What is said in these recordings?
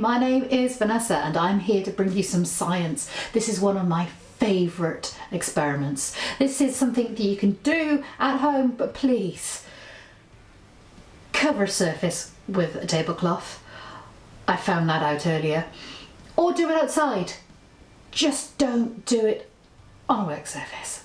my name is Vanessa and I'm here to bring you some science. This is one of my favourite experiments. This is something that you can do at home, but please cover a surface with a tablecloth. I found that out earlier. Or do it outside. Just don't do it on a work surface.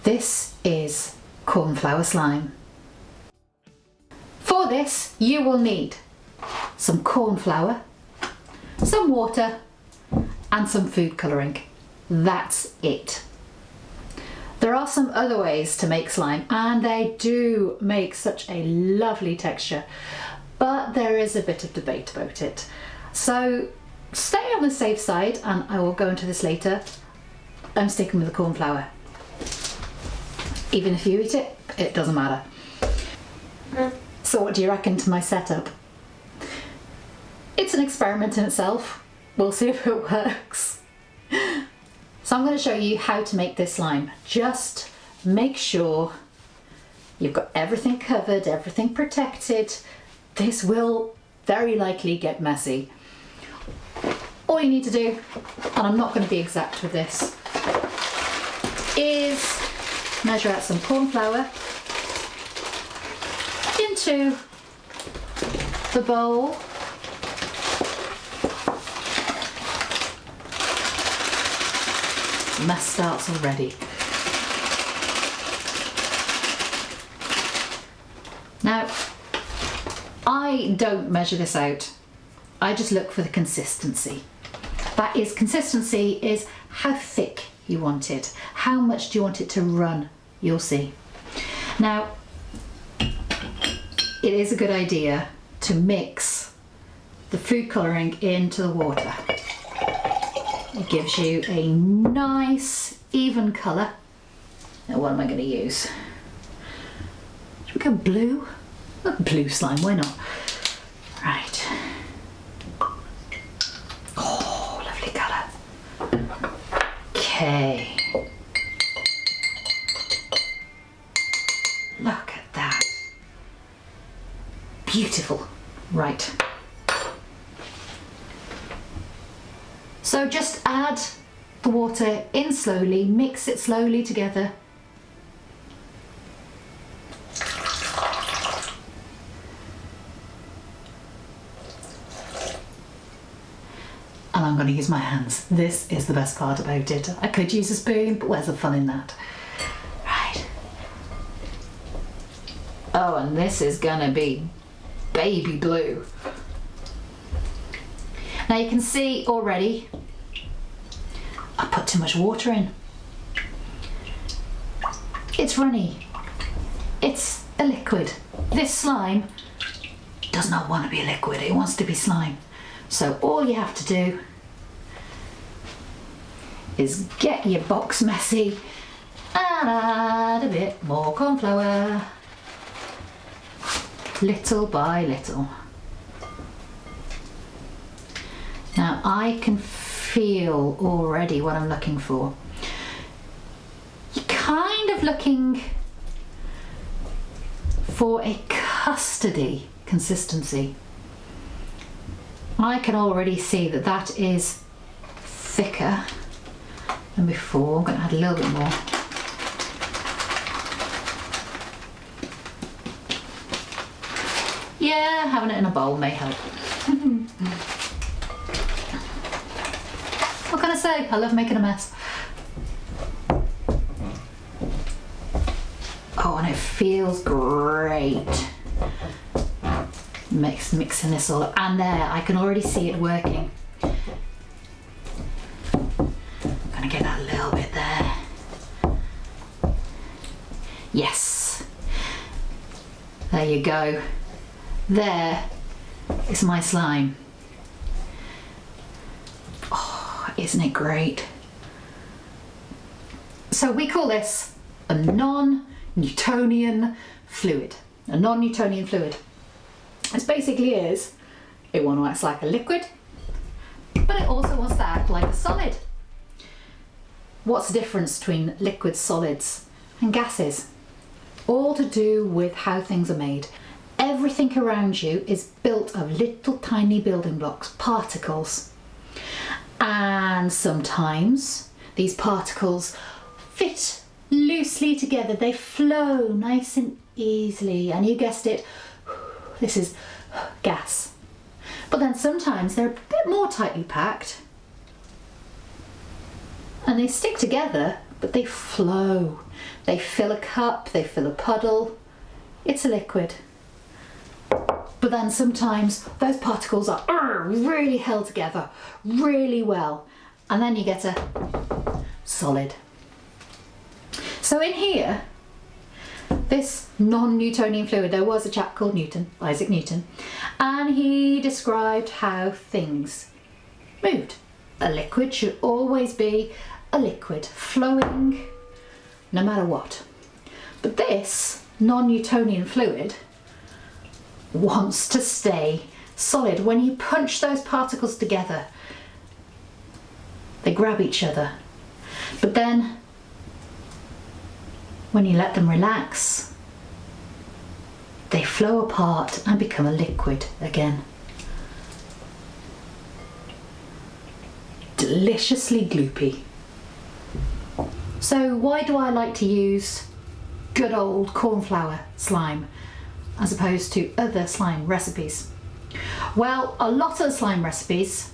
This is cornflower slime. For this, you will need some corn flour, some water, and some food colouring. That's it. There are some other ways to make slime, and they do make such a lovely texture, but there is a bit of debate about it. So stay on the safe side, and I will go into this later. I'm sticking with the corn flour. Even if you eat it, it doesn't matter. So what do you reckon to my setup? It's an experiment in itself. We'll see if it works. So I'm going to show you how to make this slime. Just make sure you've got everything covered, everything protected. This will very likely get messy. All you need to do, and I'm not going to be exact with this, is measure out some corn flour into the bowl. Mess starts already. Now, I don't measure this out. I just look for the consistency. That is, consistency is how thick you want it. How much do you want it to run? You'll see. Now, it is a good idea to mix the food colouring into the water. It gives you a nice even colour. Now what am I going to use? Should we go blue? Blue slime, why not? Right. Oh, lovely colour. Okay. Look at that. Beautiful. Right. So just add the water in slowly, mix it slowly together. And I'm going to use my hands. This is the best part about it. I could use a spoon, but where's the fun in that? Right. Oh, and this is going to be baby blue. Now you can see already I put too much water in. It's runny. It's a liquid. This slime does not want to be a liquid, it wants to be slime. So all you have to do is get your box messy and add a bit more corn flour, little by little. Now I can feel already what I'm looking for. You're kind of looking for a custardy consistency. I can already see that that is thicker than before. I'm going to add a little bit more. Yeah, having it in a bowl may help. What can I say? I love making a mess. Oh, and it feels great. Mixing this all up. And there, I can already see it working. I'm gonna get that a little bit there. Yes. There you go. There is my slime. Isn't it great? So we call this a non-Newtonian fluid. A non-Newtonian fluid. It basically is, it wants to act like a liquid, but it also wants to act like a solid. What's the difference between liquids, solids and gases? All to do with how things are made. everything around you is built of little tiny building blocks, particles. And sometimes these particles fit loosely together. They flow nice and easily. And you guessed it, this is gas. But then sometimes they're a bit more tightly packed. And they stick together, but they flow. They fill a cup, they fill a puddle. It's a liquid. But then sometimes those particles are really held together really well. And then you get a solid. So in here, this non-Newtonian fluid, there was a chap called Newton, Isaac Newton, and he described how things moved. A liquid should always be a liquid, flowing no matter what. But this non-Newtonian fluid wants to stay solid. When you punch those particles together, they grab each other. But then, when you let them relax, they flow apart and become a liquid again. Deliciously gloopy. So why do I like to use good old cornflower slime as opposed to other slime recipes? Well, a lot of the slime recipes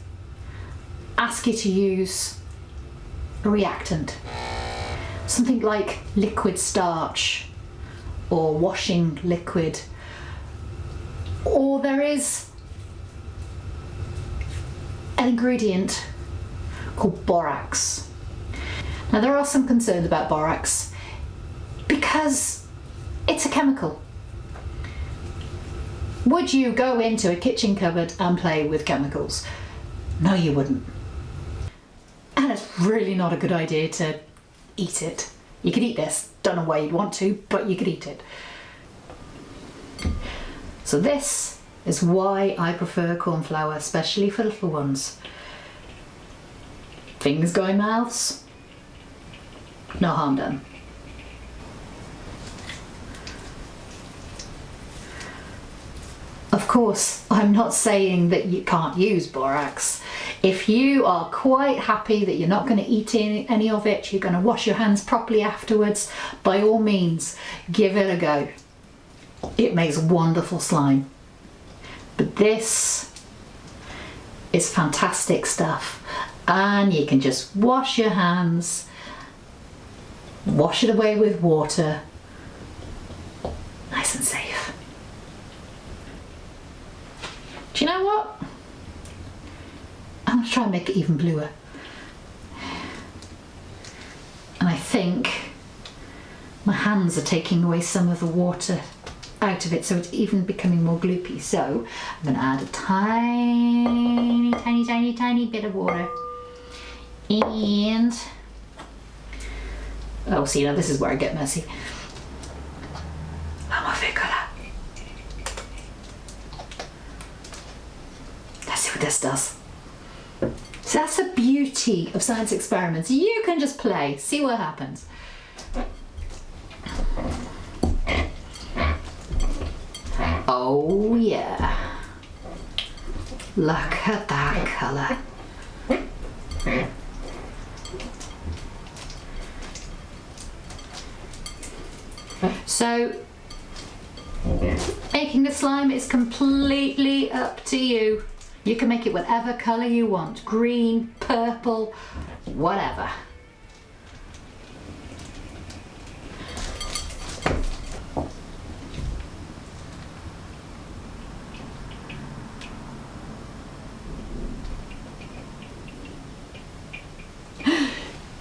ask you to use a reactant. Something like liquid starch or washing liquid. Or there is an ingredient called borax. Now there are some concerns about borax because it's a chemical. Would you go into a kitchen cupboard and play with chemicals? No, you wouldn't. And it's really not a good idea to eat it. You could eat this, don't know why you'd want to, but you could eat it. So this is why I prefer cornflour, especially for little ones. Fingers go in mouths, no harm done. Of course, I'm not saying that you can't use borax. If you are quite happy that you're not going to eat any of it, you're going to wash your hands properly afterwards, by all means, give it a go. It makes wonderful slime. But this is fantastic stuff. And you can just wash your hands, wash it away with water, nice and safe. Do you know what? I'm going to try and make it even bluer. And I think my hands are taking away some of the water out of it, so it's even becoming more gloopy. So I'm going to add a tiny bit of water. And, oh, see, now this is where I get messy. Let's see what this does. So that's the beauty of science experiments. You can just play, see what happens. Oh yeah. Look at that colour. So, making the slime is completely up to you. You can make it whatever colour you want. Green, purple, whatever.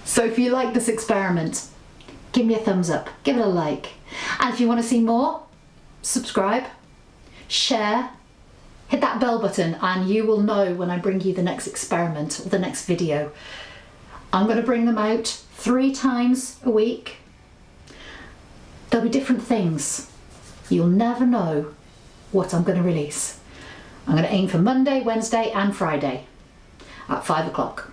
So if you like this experiment, give me a thumbs up, give it a like. And if you want to see more, subscribe, share, hit that bell button, and you will know when I bring you the next experiment or the next video. I'm going to bring them out 3 times a week. There'll be different things. You'll never know what I'm going to release. I'm going to aim for Monday, Wednesday and Friday at 5 o'clock.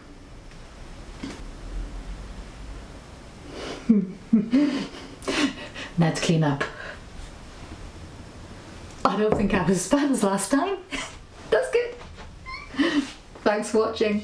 Now to clean up. I don't think I was as bad as last time. That's good. Thanks for watching.